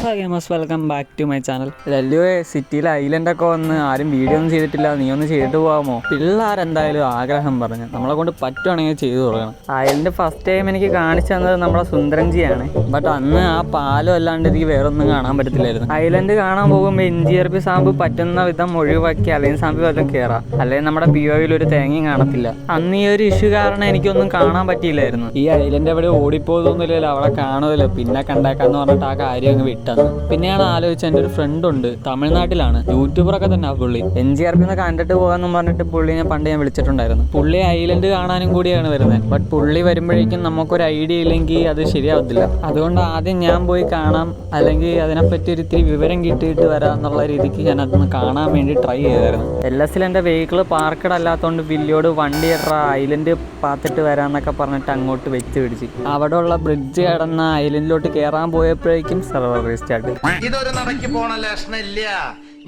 Gamers welcome back to my channel. ലല്ലുവേ, സിറ്റിയിൽ ഐലൻഡൊക്കെ വന്ന് ആരും വീഡിയോ ഒന്നും ചെയ്തിട്ടില്ല, നീ ഒന്ന് ചെയ്തിട്ട് പോകാമോ? പിള്ളേരെന്തായാലും ആഗ്രഹം പറഞ്ഞു, നമ്മളെ കൊണ്ട് പറ്റുവാണെങ്കിൽ ചെയ്തു തുടങ്ങണം. ഐലൻഡ് ഫസ്റ്റ് ടൈം എനിക്ക് കാണിച്ചു തന്നത് നമ്മുടെ സുന്ദരൻജിയാണ്. ബട്ട് അന്ന് ആ പാലം അല്ലാണ്ട് എനിക്ക് വേറൊന്നും കാണാൻ പറ്റത്തില്ലായിരുന്നു. ഐലൻഡ് കാണാൻ പോകുമ്പോൾ NGRP സാമ്പ് പറ്റുന്ന വിധം ഒഴിവാക്കി അല്ലെങ്കിൽ സാമ്പ് വല്ലതും കയറാം, അല്ലെങ്കിൽ നമ്മുടെ POയിൽ ഒരു തേങ്ങയും കാണത്തില്ല. അന്ന് ഈ ഒരു ഇഷ്യൂ കാരണം എനിക്കൊന്നും കാണാൻ പറ്റിയില്ലായിരുന്നു. ഈ ഐലൻഡ് എവിടെ ഓടിപ്പോകുന്നില്ലല്ലോ, അവിടെ കാണുമല്ലോ, പിന്നെ കണ്ടേക്കാന്ന് പറഞ്ഞിട്ട് ആ കാര്യം അങ്ങ് വിട്ടത്. പിന്നെയാണ് ആലോചിച്ചത്, എൻ്റെ ഒരു ഫ്രണ്ട് ഉണ്ട്, തമിഴ്നാട്ടിലാണ്, യൂട്യൂബറൊക്കെ തന്നെ. പുള്ളി NGRP കണ്ടിട്ട് പോകാമെന്ന് പറഞ്ഞിട്ട് പുള്ളിനെ പണ്ട് ഞാൻ വിളിച്ചിട്ടുണ്ടായിരുന്നു. പുള്ളി ഐലൻഡ് കാണാനും കൂടിയാണ് വരുന്നത്. ബട്ട് പുള്ളി വരുമ്പോഴേക്കും നമുക്കൊരു ഐഡിയ ഇല്ലെങ്കിൽ അത് ശരിയാവത്തില്ല. അതുകൊണ്ട് ആദ്യം ഞാൻ പോയി കാണാം, അല്ലെങ്കിൽ അതിനെപ്പറ്റി ഒരു ഇത്തിരി വിവരം കിട്ടിയിട്ട് വരാം എന്നുള്ള രീതിക്ക് ഞാൻ അതൊന്ന് കാണാൻ വേണ്ടി ട്രൈ ചെയ്തായിരുന്നു. LS എൻ്റെ വെഹിക്കിൾ പാർക്കഡ് അല്ലാത്തതുകൊണ്ട് വില്ലിയോട് വണ്ടി ഇടറാ, ഐലൻഡ് പാത്തിട്ട് വരാമെന്നൊക്കെ പറഞ്ഞിട്ട് അങ്ങോട്ട് വെച്ച് പിടിച്ച് അവിടെ ഉള്ള ബ്രിഡ്ജ് കടന്ന ഐലൻഡിലോട്ട് കയറാൻ പോയപ്പോഴേക്കും സെർവർ റീസ്റ്റാർട്ട്. ഇതൊരു നടക്കി പോണ ലക്ഷണില്ല,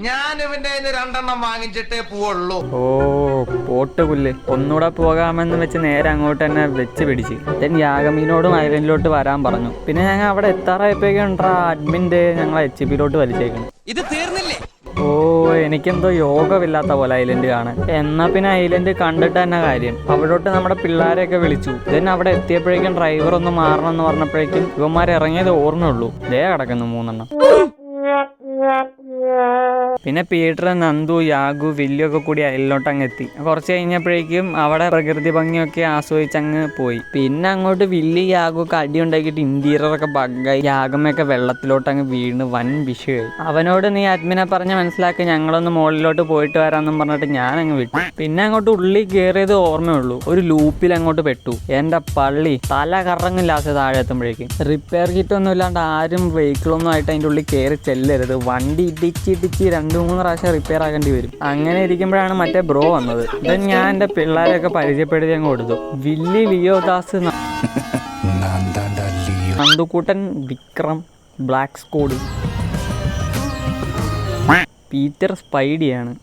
ഞാൻ ഇവന്റെ രണ്ടെണ്ണം വാങ്ങിച്ചിട്ടേ പോവുള്ളൂ. ഓ പോട്ട് പുല്ല്, ഒന്നുകൂടെ പോകാമെന്ന് വെച്ച് നേരെ അങ്ങോട്ട് തന്നെ വെച്ച് പിടിച്ച്. ദെൻ യാഗമീനോടും ഐലൻഡിലോട്ട് വരാൻ പറഞ്ഞു. പിന്നെ ഞങ്ങൾ അവിടെ എത്താറായപ്പോഴേക്കുണ്ടാ അഡ്മിൻ്റെ ഞങ്ങളെ HPയിലോട്ട് വലിച്ചേക്കണം. ഇത് തീർന്നില്ലേ? ഓ എനിക്കെന്തോ യോഗമില്ലാത്ത പോലെ ഐലൻഡ് കാണാൻ. എന്നാ പിന്നെ ഐലൻഡ് കണ്ടിട്ട് തന്നെ കാര്യം. അവിടോട്ട് നമ്മുടെ പിള്ളേരെയൊക്കെ വിളിച്ചു. ദെൻ അവിടെ എത്തിയപ്പോഴേക്കും ഡ്രൈവർ ഒന്ന് മാറണം എന്ന് പറഞ്ഞപ്പോഴേക്കും ഇവന്മാർ ഇറങ്ങിയത് ഓർമ്മയുള്ളൂ. ദേ കിടക്കുന്നു 3 എണ്ണം. പിന്നെ പീറ്റർ, നന്ദു, യാഗു, വില്ലിയൊക്കെ കൂടി അയലിലോട്ട് അങ്ങ് എത്തി. കുറച്ച് കഴിഞ്ഞപ്പോഴേക്കും അവിടെ പ്രകൃതി ഭംഗിയൊക്കെ ആസ്വദിച്ച് അങ്ങ് പോയി. പിന്നെ അങ്ങോട്ട് വില്ലി യാഗുക്ക് അടി ഉണ്ടാക്കിയിട്ട് ഇന്റീരിയറൊക്കെ ബഗ്ഗായി, യാഗമ്മയൊക്കെ വെള്ളത്തിലോട്ട് അങ്ങ് വീണ് വൻ വിഷയമായി. അവനോട് നീ അഡ്മിനെ പറഞ്ഞ് മനസ്സിലാക്കി, ഞങ്ങളൊന്ന് മുകളിലോട്ട് പോയിട്ട് വരാമെന്നും പറഞ്ഞിട്ട് ഞാൻ അങ്ങ് വിട്ടു. പിന്നെ അങ്ങോട്ട് ഉള്ളിൽ കയറിയത് ഓർമ്മയുള്ളൂ, ഒരു ലൂപ്പിൽ അങ്ങോട്ട് പെട്ടു. എൻ്റെ പള്ളി തല കറങ്ങില്ല താഴെ എത്തുമ്പോഴേക്കും. റിപ്പയർ കിറ്റ് ഒന്നും ഇല്ലാണ്ട് ആരും വെഹിക്കിളൊന്നും ആയിട്ട് അതിൻ്റെ ഉള്ളിൽ കയറി ചെല്ലരുത്. വണ്ടി ഇടിച്ചിടിച്ച് 2-3 പ്രാവശ്യം റിപ്പയർ ആക്കേണ്ടി വരും. അങ്ങനെ ഇരിക്കുമ്പോഴാണ് മറ്റേ ബ്രോ വന്നത്. ഇത് ഞാൻ എൻ്റെ പിള്ളേരെയൊക്കെ പരിചയപ്പെടുത്തി അങ്ങ് കൊടുത്തു. വില്ലി, ലിയോദാസ്, Nandukuttan, Vikram, black squad, Peter സ്പൈഡിയാണ്.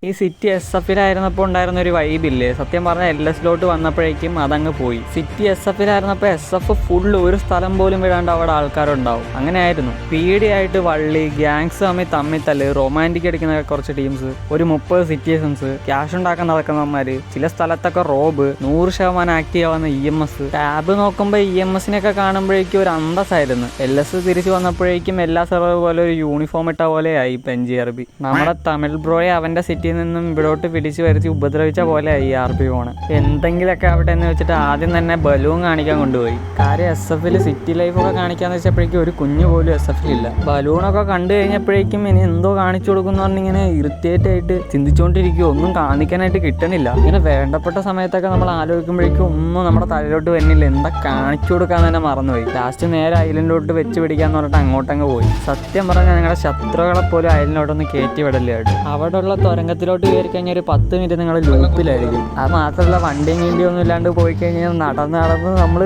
ഈ സിറ്റി SF-ലായിരുന്നപ്പോൾ ഉണ്ടായിരുന്ന ഒരു വൈബില്ലേ, സത്യം പറഞ്ഞാൽ LSലോട്ട് വന്നപ്പോഴേക്കും അതങ്ങ് പോയി. സിറ്റി SF-ലായിരുന്നപ്പോൾ SF ഫുള്ള് ഒരു സ്ഥലം പോലും വിടാണ്ട് അവിടെ ആൾക്കാരുണ്ടാവും. അങ്ങനെ ആയിരുന്നു. പീഡിയായിട്ട് വള്ളി, ഗ്യാങ്സ് തമ്മിൽ തല്ല്, റൊമാൻറ്റിക് അടിക്കുന്ന കുറച്ച് ടീംസ്, ഒരു 30 സിറ്റിസൺസ്, ക്യാഷ് ഉണ്ടാക്കാൻ നടക്കുന്നവന്മാർ, ചില സ്ഥലത്തൊക്കെ റോബ്, 100% ആക്റ്റീവ് ആവുന്ന EMS. ടാബ് നോക്കുമ്പോൾ EMSനെയൊക്കെ കാണുമ്പോഴേക്കും ഒരു അന്തസ്സായിരുന്നു. LS തിരിച്ചു വന്നപ്പോഴേക്കും എല്ലാ സെർവർ പോലെ ഒരു യൂണിഫോം ഇട്ട പോലെയായി ഇപ്പം NGRP. നമ്മുടെ തമിഴ് ബ്രോയെ അവൻ്റെ സിറ്റിയിൽ നിന്നും ഇവിടോട്ട് പിടിച്ചു വരുത്തി ഉപദ്രവിച്ച പോലെ ഈ RP പോണ്. എന്തെങ്കിലുമൊക്കെ അവിടെ എന്ന് വെച്ചിട്ട് ആദ്യം തന്നെ ബലൂൺ കാണിക്കാൻ കൊണ്ടുപോയി. കാര്യം SF-ൽ സിറ്റി ലൈഫൊക്കെ കാണിക്കാന്ന് വെച്ചപ്പോഴേക്കും ഒരു കുഞ്ഞു പോലും SF-ലില്ല. ബലൂണൊക്കെ കണ്ടു കഴിഞ്ഞപ്പോഴേക്കും ഇനി എന്തോ കാണിച്ചു കൊടുക്കുന്നു പറഞ്ഞിങ്ങനെ ഇറിറ്റേറ്റ് ആയിട്ട് ചിന്തിച്ചുകൊണ്ടിരിക്കുമോ, ഒന്നും കാണിക്കാനായിട്ട് കിട്ടണില്ല. ഇങ്ങനെ വേണ്ടപ്പെട്ട സമയത്തൊക്കെ നമ്മൾ ആലോചിക്കുമ്പോഴേക്കും ഒന്നും നമ്മുടെ തലയിലോട്ട് വരുന്നില്ല. എന്താ കാണിച്ചു കൊടുക്കാൻ തന്നെ മറന്നുപോയി. ലാസ്റ്റ് നേരെ ഐലൻഡിലോട്ട് വെച്ച് പിടിക്കാന്ന് പറഞ്ഞിട്ട് അങ്ങോട്ടങ്ങ് പോയി. സത്യം പറഞ്ഞാൽ ഞങ്ങളുടെ ശത്രുക്കളെ പോലും ഐലൻഡിലോട്ടൊന്ന് കയറ്റി വിടലായിട്ട്. അവിടെയുള്ള തുരങ്കത്തിലോട്ട് കയറി കഴിഞ്ഞാൽ ഒരു 10 മിനിറ്റ് നിങ്ങൾ ലൂപ്പിലായിരിക്കും. അത് മാത്രമല്ല വണ്ടിയും കിണ്ടിയൊന്നും ഇല്ലാണ്ട് പോയി കഴിഞ്ഞാൽ നടന്ന് നമ്മൾ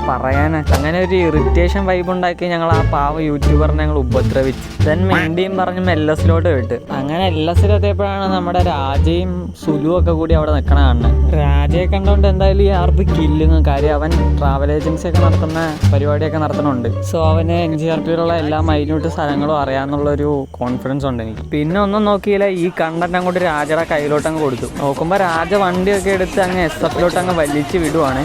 പറയാൻ അങ്ങനെ ഒരു ഇറിറ്റേഷൻ വൈബ് ഉണ്ടാക്കി ഞങ്ങൾ ആ പാവ യൂട്യൂബറിനെ ഞങ്ങൾ ഉപദ്രവിച്ചു. ദെൻ മിണ്ടിയും പറഞ്ഞ് LSലോട്ട് വിട്ട്. അങ്ങനെ LSലെത്തിയപ്പോഴാണ് നമ്മുടെ രാജയും സുലുവും ഒക്കെ കൂടി അവിടെ നിൽക്കണ കാണുന്നത്. രാജയെ കണ്ടുകൊണ്ട് എന്തായാലും ഈ RP കില്ലുന്നു. കാര്യം അവൻ ട്രാവൽ ഏജൻസി ഒക്കെ നടത്തുന്ന പരിപാടിയൊക്കെ നടത്തുന്നുണ്ട്. സോ അവന് NGRPയിലുള്ള എല്ലാ മൈന്യൂട്ട് സ്ഥലങ്ങളും അറിയാമെന്നുള്ളൊരു കോൺഫിഡൻസ് ഉണ്ട് എനിക്ക്. പിന്നെ ഒന്നും നോക്കിയില്ല, ഈ കണ്ടന്റ് അങ്ങോട്ട് രാജയുടെ കയ്യിലോട്ട് അങ്ങ് കൊടുത്തു. നോക്കുമ്പോൾ രാജ വണ്ടിയൊക്കെ എടുത്ത് അങ്ങ് SF-ലോട്ട് അങ്ങ് വലിച്ച് വിടുവാണ്.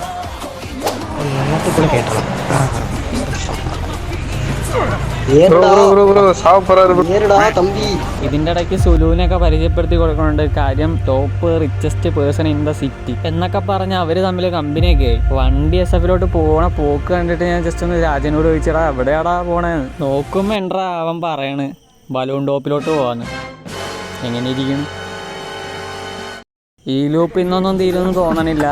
ഇതിന്റെ ഇടയ്ക്ക് സുലുവിനൊക്കെ പരിചയപ്പെടുത്തി കൊടുക്കുന്നുണ്ട്. കാര്യം top richest person in the city എന്നൊക്കെ പറഞ്ഞ് അവര് തമ്മിൽ കമ്പനിയൊക്കെ ആയി. വണ്ടി SF-ലോട്ട് പോക്ക് കണ്ടിട്ട് ഞാൻ ജസ്റ്റ് ഒന്ന് രാജനോട് ചോദിച്ചടാ എവിടെയാടാ പോണേന്ന്. നോക്കുമ്പോ എന്താ അവൻ പറയണ് ബലൂൺ ടോപ്പിലോട്ട് പോവാന്ന്. എങ്ങനെ ഇരിക്കും ഈ ലൂപ്പ്? ഇന്നൊന്നും തീരുമെന്ന് തോന്നണില്ല.